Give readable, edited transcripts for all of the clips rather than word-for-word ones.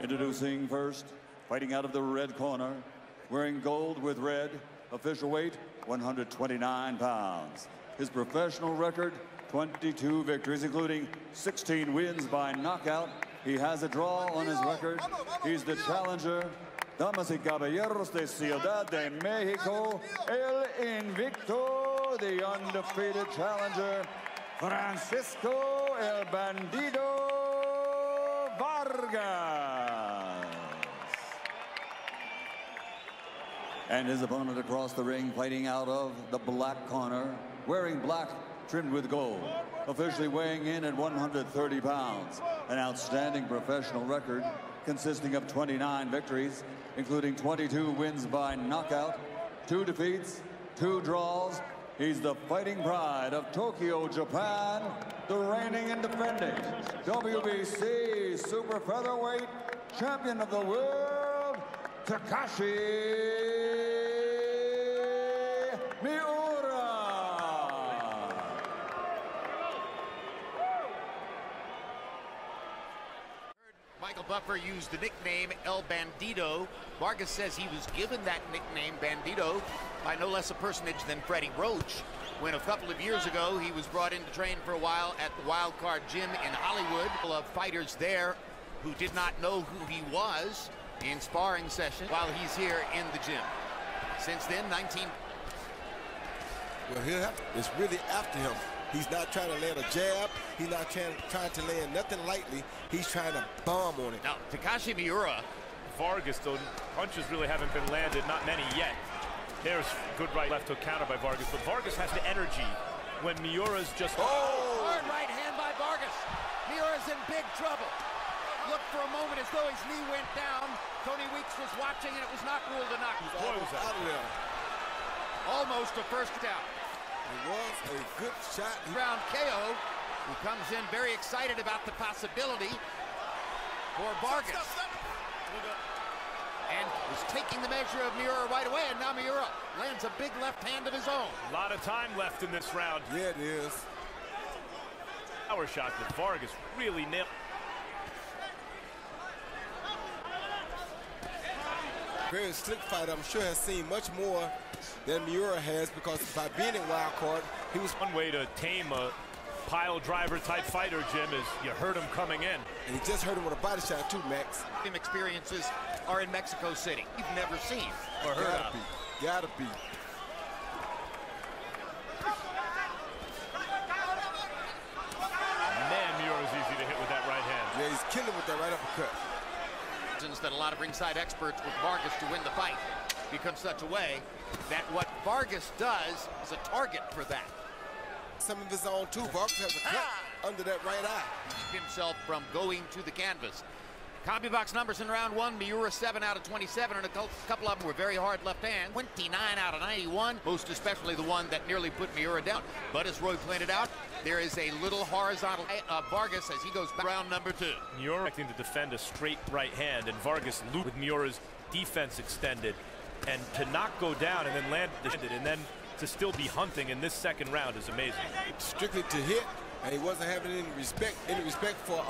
Introducing first, fighting out of the red corner, wearing gold with red, official weight 129 pounds. His professional record, 22 victories, including 16 wins by knockout. He has a draw on his record. He's the challenger, damas y caballeros de Ciudad de Mexico, el invicto, the undefeated challenger, Francisco el Bandido Vargas. And his opponent across the ring, fighting out of the black corner, wearing black trimmed with gold, officially weighing in at 130 pounds. An outstanding professional record consisting of 29 victories, including 22 wins by knockout, 2 defeats, 2 draws. He's the fighting pride of Tokyo, Japan, the reigning and defending WBC Super Featherweight champion of the world, Takashi Miura. Michael Buffer used the nickname El Bandido. Vargas says he was given that nickname, Bandido, by no less a personage than Freddie Roach, when a couple of years ago he was brought in to train for a while at the Wild Card Gym in Hollywood. Full of fighters there who did not know who he was in sparring session while he's here in the gym. Since then, 19. Well, it's really after him. He's not trying to land a jab. He's not trying to land nothing lightly. He's trying to bomb on it. Now, Takashi Miura. Vargas, though, punches really haven't been landed, not many yet. There's good right-left hook counter by Vargas, but Vargas has the energy when Miura's just... Oh! Hard right hand by Vargas. Miura's in big trouble. Looked for a moment as though his knee went down. Tony Weeks was watching, and it was not ruled a knockout. Boy, was out of there. Almost a first down. It was a good shot. Round KO, who comes in very excited about the possibility for Vargas. And is taking the measure of Miura right away, and now Miura lands a big left hand of his own. A lot of time left in this round. Yeah, it is. Power shot that Vargas really nailed. Very slick fighter, I'm sure has seen much more than Miura has, because by being in wild card, he was... One way to tame a pile driver type fighter, Jim, is you hurt him coming in. And he just hurt him with a body shot too, Max. Experiences are in Mexico City. You've never seen or heard of. Gotta be. Man, Miura's easy to hit with that right hand. Yeah, he's killing with that right uppercut. That a lot of ringside experts with Vargas to win the fight becomes such a way that what Vargas does is a target for that. Some of his own too. Vargas has a cut under that right eye. Keep himself from going to the canvas. Copy box numbers in round 1, Miura 7 out of 27, and a couple of them were very hard left hand. 29 out of 91, most especially the one that nearly put Miura down. But as Roy pointed out, there is a little horizontal Vargas as he goes back. Round number 2. Miura acting to defend a straight right hand, and Vargas looped with Miura's defense extended. And to not go down and then land the and then to still be hunting in this second round is amazing. Strictly to hit, and he wasn't having any respect for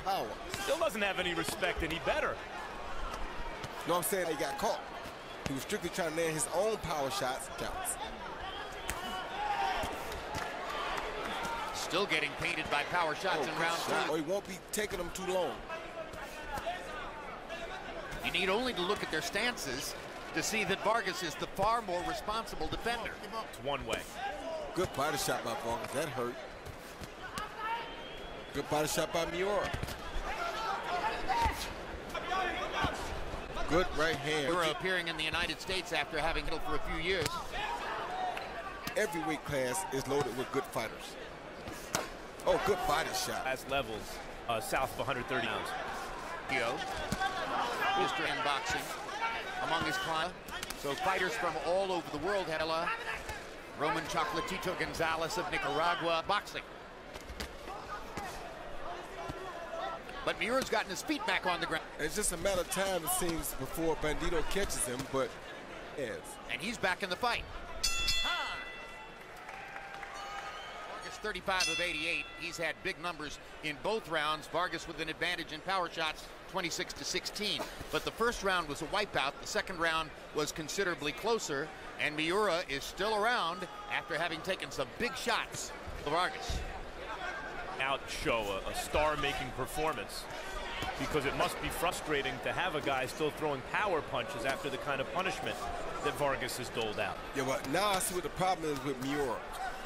power. Still doesn't have any respect, and he better. No, I'm saying he got caught. He was strictly trying to land his own power shots. Counts. Still getting painted by power shots in round 2. Or he won't be taking them too long. You need only to look at their stances to see that Vargas is the far more responsible defender. It's one way. Good body shot by Vargas. That hurt. Good body shot by Miura. Good right hand. Miura appearing in the United States after having hit for a few years. Every weight class is loaded with good fighters. Oh, good body shot. Last levels, south of 130 pounds. History in boxing among his clients. So fighters from all over the world had Roman Chocolatito Gonzalez of Nicaragua boxing. But Miura's gotten his feet back on the ground. It's just a matter of time, it seems, before Bandido catches him, but yes. And he's back in the fight. Vargas 35 of 88. He's had big numbers in both rounds. Vargas with an advantage in power shots, 26-16. But the first round was a wipeout. The second round was considerably closer. And Miura is still around after having taken some big shots for Vargas. Show a star-making performance, because it must be frustrating to have a guy still throwing power punches after the kind of punishment that Vargas has doled out. Yeah, but now I see what the problem is with Miura.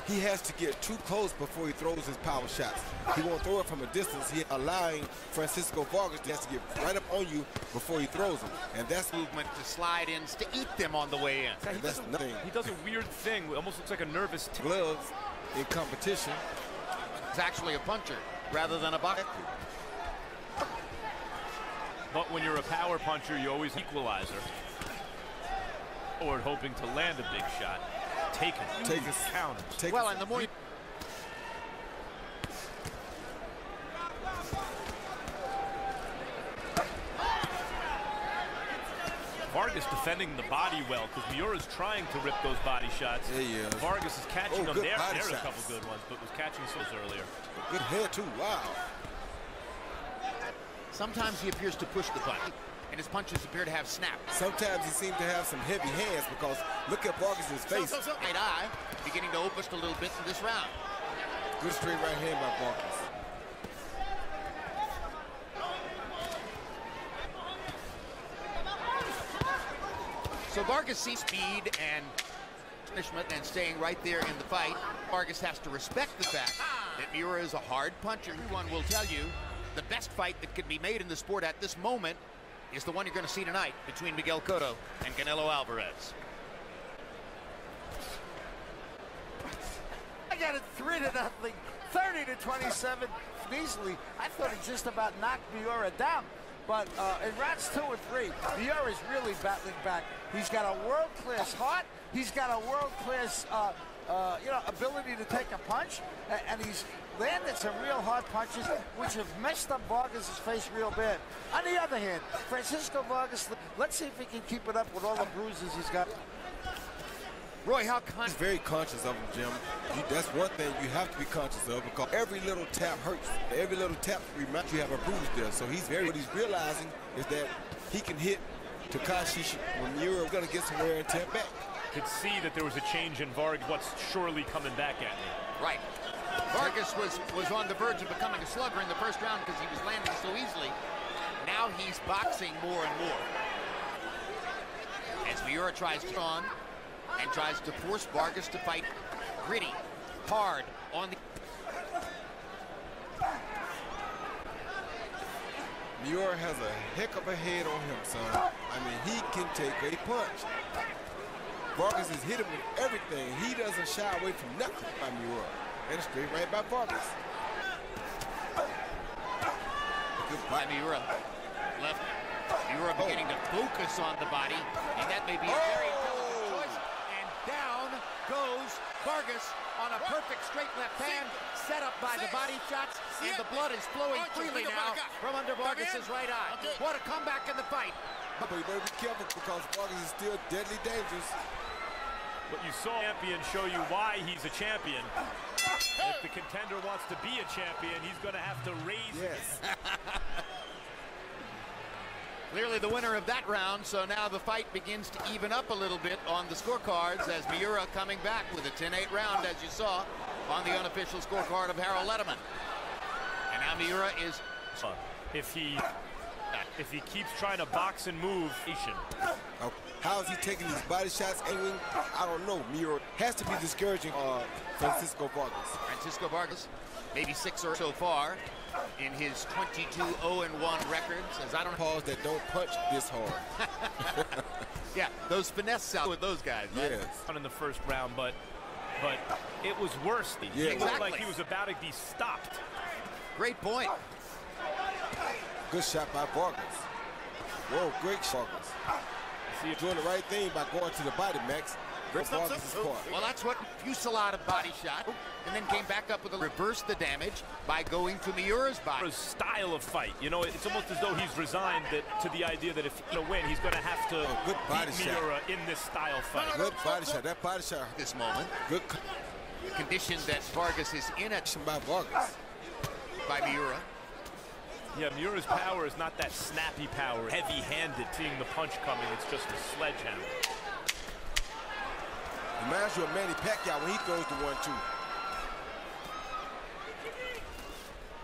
He has to get too close before he throws his power shots. He won't throw it from a distance. He's allowing Francisco Vargas to get right up on you before he throws them. And that's movement to slide in, to eat them on the way in. That's nothing. He does a weird thing. It almost looks like a nervous gloves in competition. He's actually a puncher rather than a boxer. But when you're a power puncher, you always equalizer. Or hoping to land a big shot. Take his counters. Well, and the more Vargas defending the body well, because Miura's trying to rip those body shots. Yeah, he is. Vargas is catching them. There's shots. A couple good ones, but was catching souls earlier. Good head too. Wow. Sometimes he appears to push the button, and his punches appear to have snap. Sometimes he seems to have some heavy hands, because look at Vargas's face. Right eye beginning to open just a little bit in this round. Good straight right hand by Vargas. So Vargas sees speed and punishment and staying right there in the fight. Vargas has to respect the fact that Miura is a hard puncher. Everyone will tell you the best fight that could be made in the sport at this moment is the one you're going to see tonight between Miguel Cotto and Canelo Alvarez. I got it 3-0, 30-27 easily. I thought he just about knocked Miura down. But in rounds 2 and 3, Miura is really battling back. He's got a world-class heart. He's got a world-class, ability to take a punch, and he's landed some real hard punches, which have messed up Vargas' face real bad. On the other hand, Francisco Vargas, let's see if he can keep it up with all the bruises he's got. Roy, he's very conscious of him, Jim. That's one thing you have to be conscious of, because every little tap hurts. Every little tap reminds you have a bruise there. So what he's realizing is that he can hit Takashi Miura, going to get some wear and tear back. Could see that there was a change in Vargas. What's surely coming back at me. Right. Vargas was on the verge of becoming a slugger in the first round because he was landing so easily. Now he's boxing more and more. As Miura tries to on and tries to force Vargas to fight gritty, hard on the... Miura has a heck of a head on him, son. I mean, he can take a punch. Vargas has hit him with everything. He doesn't shy away from nothing by Miura. And straight right by Vargas. Good by Miura. Left. Miura beginning to focus on the body, and that may be a very intelligent choice. And down goes Vargas on a perfect straight left hand, set up by the body shots, and the blood is flowing freely now from under Vargas' right eye. What a comeback in the fight. But you better be careful, because Vargas is still deadly dangerous. But you saw a champion show you why he's a champion. If the contender wants to be a champion, he's going to have to raise it. Clearly the winner of that round, so now the fight begins to even up a little bit on the scorecards as Miura coming back with a 10-8 round, as you saw on the unofficial scorecard of Harold Letterman. And now Miura is... If he keeps trying to box and move, how is he taking these body shots, aiming? I don't know. Miura has to be discouraging Francisco Vargas. Francisco Vargas, maybe 6 or so far in his 22-0-1 records. As I don't pause that don't punch this hard. Yeah, those finesse out with those guys. Right? Yes. In the first round, but it was worse. Yeah, he looked like he was about to be stopped. Great point. Good shot by Vargas. Whoa, great Vargas. He's doing the right thing by going to the body, Max. Vargas' part. Well, that's what fusillade of body shot, and then came back up with a reverse the damage by going to Miura's body. His style of fight, you know, it's almost as though he's resigned to the idea that if he's going to win, he's going to have to good body beat Miura in this style fight. Good body shot. That body shot. This moment. Good. The condition that Vargas is in at By Vargas. by Miura. Yeah, Miura's power is not that snappy power, heavy-handed, seeing the punch coming. It's just a sledgehammer. Reminds you of Manny Pacquiao when he throws the 1-2.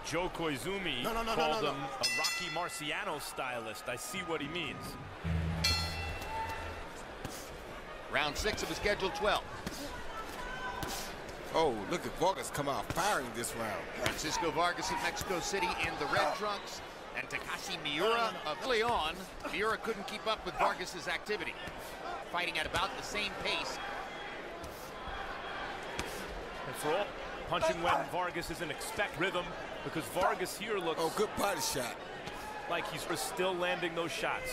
Joe Koizumi called him a Rocky Marciano stylist. I see what he means. Round 6 of the scheduled 12. Oh, look at Vargas come out firing this round. Francisco Vargas of Mexico City in the red trunks, and Takashi Miura of early on. Miura couldn't keep up with Vargas's activity, fighting at about the same pace. And for all, punching when Vargas isn't expect rhythm, because Vargas here looks good body shot. like he's still landing those shots.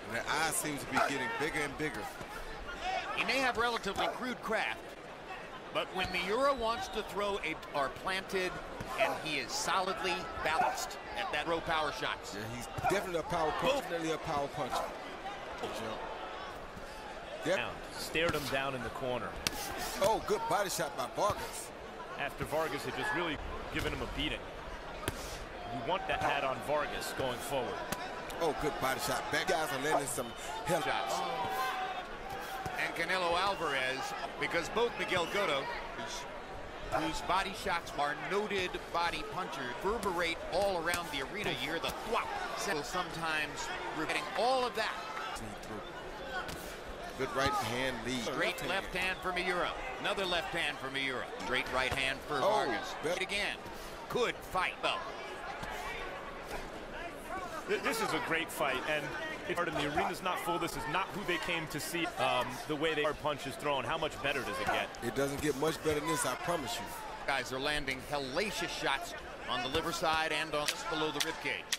And the eye seems to be getting bigger and bigger. He may have relatively crude craft, but when Miura wants to throw are planted, and he is solidly balanced at that row power shots. Yeah, he's definitely a power puncher. Definitely a power puncher. Yep. Stared him down in the corner. Oh, good body shot by Vargas. After Vargas had just really given him a beating. You want that hat on Vargas going forward. Oh, good body shot. Back guys are landing some hell Shots. And Canelo Alvarez, because both Miguel Cotto, whose body shots are noted body punchers, reverberate all around the arena here. The thwap will sometimes getting all of that. Good right hand lead. Straight left hand for Miura. Another left hand for Miura. Straight right hand for Vargas. Again. Good fight, though. This is a great fight, and the arena's not full. This is not who they came to see. The way they are punches thrown, how much better does it get? It doesn't get much better than this, I promise you. Guys are landing hellacious shots on the liver side and on below the rib cage.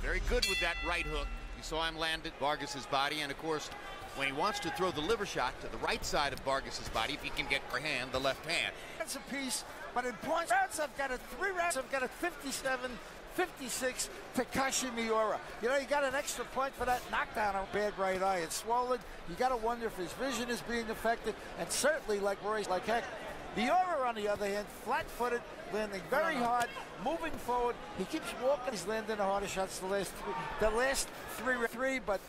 Very good with that right hook. You saw him land at Vargas's body, and of course, when he wants to throw the liver shot to the right side of Vargas's body, if he can get her hand, the left hand. That's a piece, but in points, I've got a 3 rounds. I've got a 57-56 Takashi Miura. You know, you got an extra point for that knockdown on bad right eye. It's swollen. You got to wonder if his vision is being affected, and certainly, like Roy's, like heck. Miura, on the other hand, flat-footed, landing very hard, moving forward. He keeps walking. He's landing the harder shots the last three, but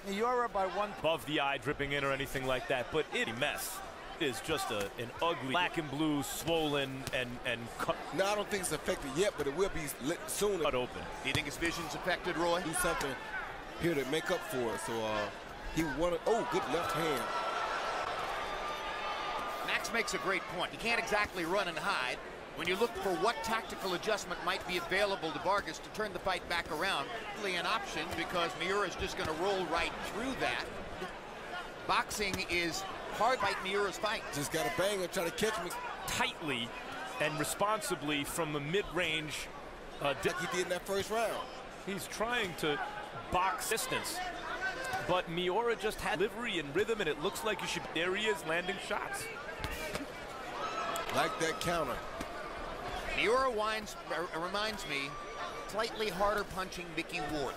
Miura by one. Above the eye, dripping in or anything like that, but it's a mess. It is just an ugly black and blue, swollen, and cut. No, I don't think it's affected yet, but it will be soon. Cut open. Do you think his vision's affected, Roy? Do something here to make up for it. So he wanted. Oh, good left hand. Max makes a great point. He can't exactly run and hide. When you look for what tactical adjustment might be available to Vargas to turn the fight back around, really an option, because Miura is just going to roll right through that. Boxing is hard fight Miura's fight. Just got to bang and try to catch me tightly and responsibly from the mid-range. Like he did in that first round. He's trying to box distance, but Miura just had delivery and rhythm, and it looks like he should. There he is, landing shots. Like that counter. Miura reminds me, slightly harder punching Mickey Ward.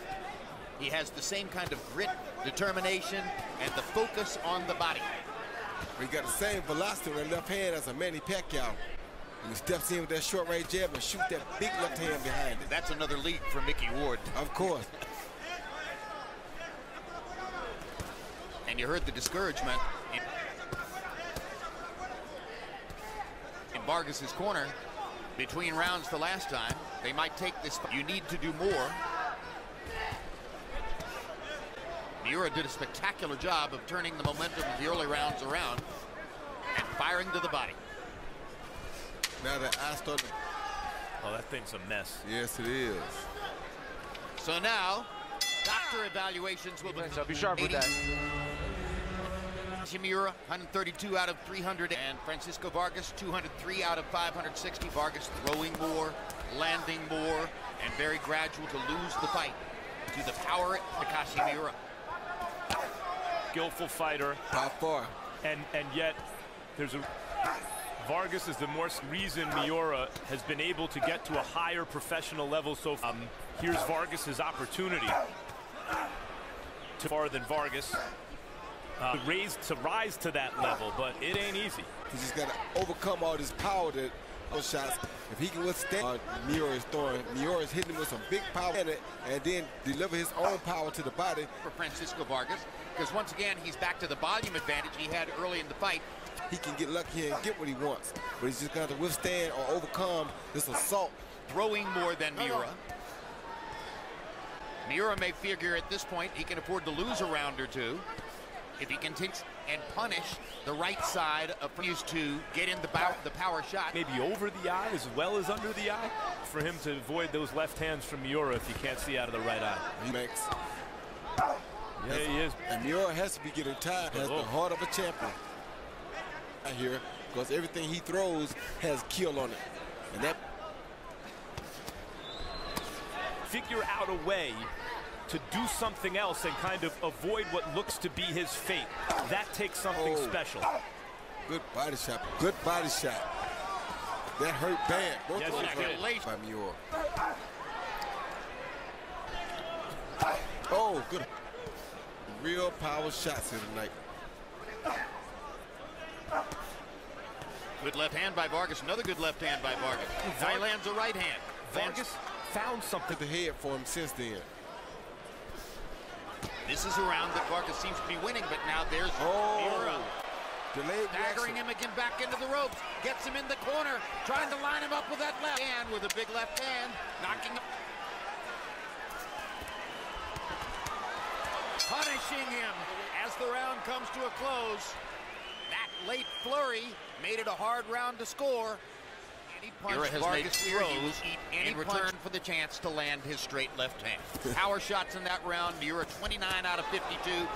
He has the same kind of grit, determination, and the focus on the body. He got the same velocity with that left hand as a Manny Pacquiao. And he steps in with that short range jab and shoot that big left hand behind it. That's another lead for Mickey Ward. Of course. And you heard the discouragement in Vargas's corner between rounds the last time. They might take this. You need to do more. Miura did a spectacular job of turning the momentum of the early rounds around and firing to the body. Now that I started. Oh, that thing's a mess. Yes, it is. So now, doctor evaluations will be sharp with that. Miura, 132 out of 300, and Francisco Vargas, 203 out of 560. Vargas throwing more, landing more, and very gradual to lose the fight to the power Takashi Miura. Skillful fighter. By far. And yet, there's a. Vargas is the more reason Miura has been able to get to a higher professional level. So here's Vargas's opportunity. too far than Vargas. Rise to that level, but it ain't easy. He's just got to overcome all this power that those shots. If he can withstand Miura is throwing, Miura is hitting him with some big power in it, and then deliver his own power to the body. For Francisco Vargas, because once again, he's back to the volume advantage he had early in the fight. He can get lucky and get what he wants, but he's just going to withstand or overcome this assault. Throwing more than Miura. Miura may figure at this point he can afford to lose a round or two if he continues and punish the right side of used to get in the power shot. Maybe over the eye as well as under the eye for him to avoid those left hands from Miura if you can't see out of the right eye. He makes. Yeah, he is. And Miura has to be getting tired. Has the heart of a champion here, because everything he throws has kill on it. And that figure out a way to do something else and kind of avoid what looks to be his fate. That takes something special. Good body shot. Good body shot. That hurt bad. Both yes, of it them by Miura. Oh, good. Real power shots here tonight. Good left hand by Vargas. Another good left hand by Vargas. Now he lands a right hand. Vargas found something to the head for him since then. This is a round that Vargas seems to be winning, but now there's Miura. Delayed staggering him again back into the ropes. Gets him in the corner, trying to line him up with that left hand, with a big left hand, knocking him. Punishing him as the round comes to a close. That late flurry made it a hard round to score. Any punch Vargas throws in return for the chance to land his straight left hand. Power shots in that round. Miura 29 out of 52 to 20.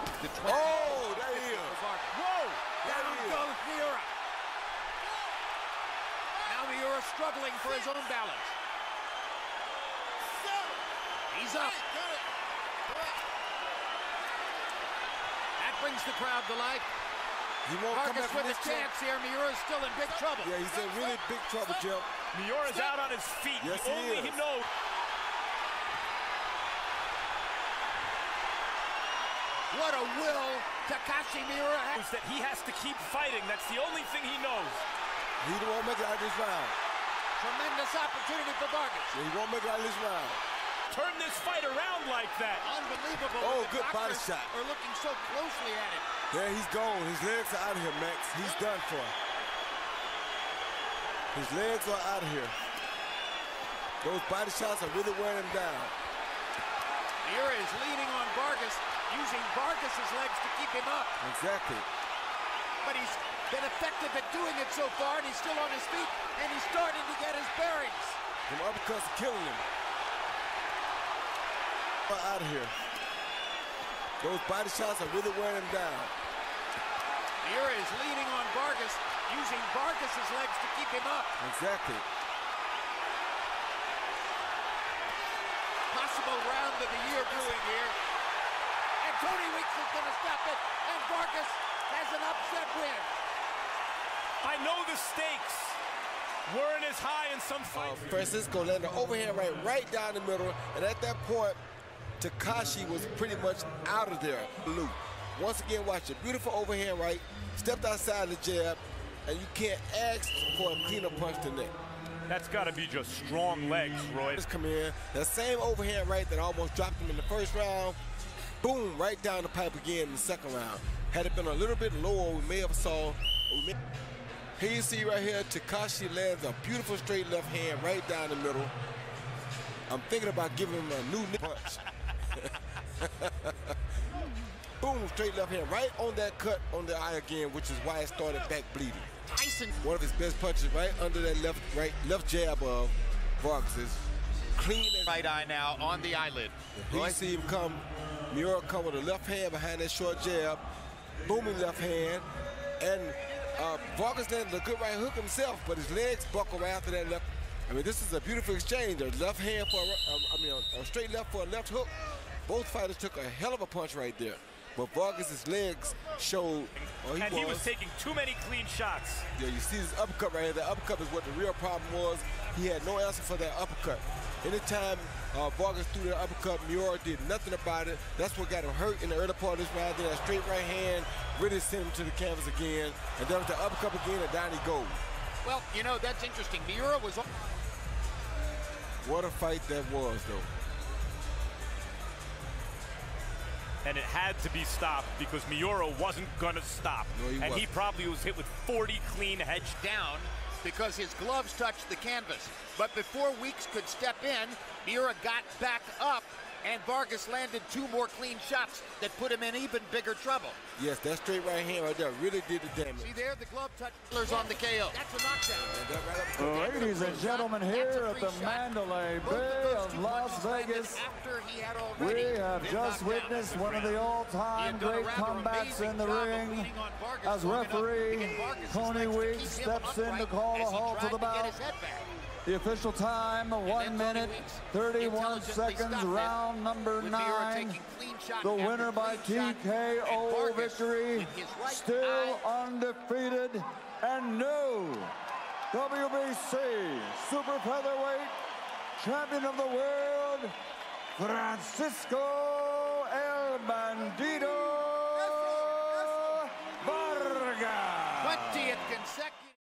Oh, there he is. Whoa! Down goes Miura. Now Miura struggling for his own balance. He's up. That brings the crowd to life. He won't Vargas come back with a chance here. Miura's still in big trouble. Yeah, he's in really big trouble, Jim. Miura's out on his feet. Yes, Only he knows. What a will Takashi Miura has. That he has to keep fighting. That's the only thing he knows. He won't make it out of this round. Tremendous opportunity for Vargas. Yeah, he won't make it out of this round. Turn this fight around like that. Unbelievable. Oh, good body shot. Are looking so closely at it. Yeah, he's gone. His legs are out of here, Max. He's done for. His legs are out of here. Those body shots are really wearing him down. Miura is leaning on Vargas, using Vargas's legs to keep him up. Exactly. But he's been effective at doing it so far, and he's still on his feet, and he's starting to get his bearings. Them uppercuts are killing him. Out of here. Those body shots are really wearing him down. Miura is leaning on Vargas, using Vargas's legs to keep him up. Exactly. Possible round of the year brewing here. And Tony Weeks is going to stop it, and Vargas has an upset win. I know the stakes weren't as high in some fights. Francisco landed an overhand right down the middle, and at that point, Takashi was pretty much out of there. Blue. Once again, watch a beautiful overhand right, stepped outside the jab, and you can't ask for a cleaner punch than that. That's got to be just strong legs, Roy. Just come in, that same overhand right that almost dropped him in the first round, boom, right down the pipe again in the second round. Had it been a little bit lower, we may have saw. Here you see right here, Takashi lands a beautiful straight left hand right down the middle. I'm thinking about giving him a new punch. Boom, straight left hand, right on that cut on the eye again, which is why it started back bleeding. Tyson. One of his best punches right under that left jab of Vargas's. Clean as right eye now on the eyelid. You see him come, Miura come with a left hand behind that short jab, booming left hand, and Vargas landed a good right hook himself, but his legs buckle after that left. I mean, this is a beautiful exchange. A left hand for a straight left for a left hook. Both fighters took a hell of a punch right there. But Vargas's legs showed he was taking too many clean shots. Yeah, you see this uppercut right here. The uppercut is what the real problem was. He had no answer for that uppercut. Anytime Vargas threw the uppercut. Miura did nothing about it. That's what got him hurt in the early part of this round. Then that straight right hand really sent him to the canvas again. And then with the uppercut again, and down he goes. Well, you know, that's interesting. Miura was... What a fight that was, though. And it had to be stopped because Miura wasn't going to stop. No, he wasn't. He probably was hit with 40 clean heads down because his gloves touched the canvas. But before Weeks could step in, Miura got back up, and Vargas landed 2 more clean shots that put him in even bigger trouble. Yes, that straight right hand right there really did the damage. See there, the glove touch on the KO. That's a knockdown. Ladies and gentlemen, here at the Mandalay Bay of Las Vegas, we have just witnessed one of the all-time great comebacks in the ring as referee Tony Weeks steps in to call a halt to the bout. The official time, 1 minute, 31 seconds, round number 9. The winner by TKO victory, still undefeated and new WBC Super Featherweight champion of the world, Francisco El Bandido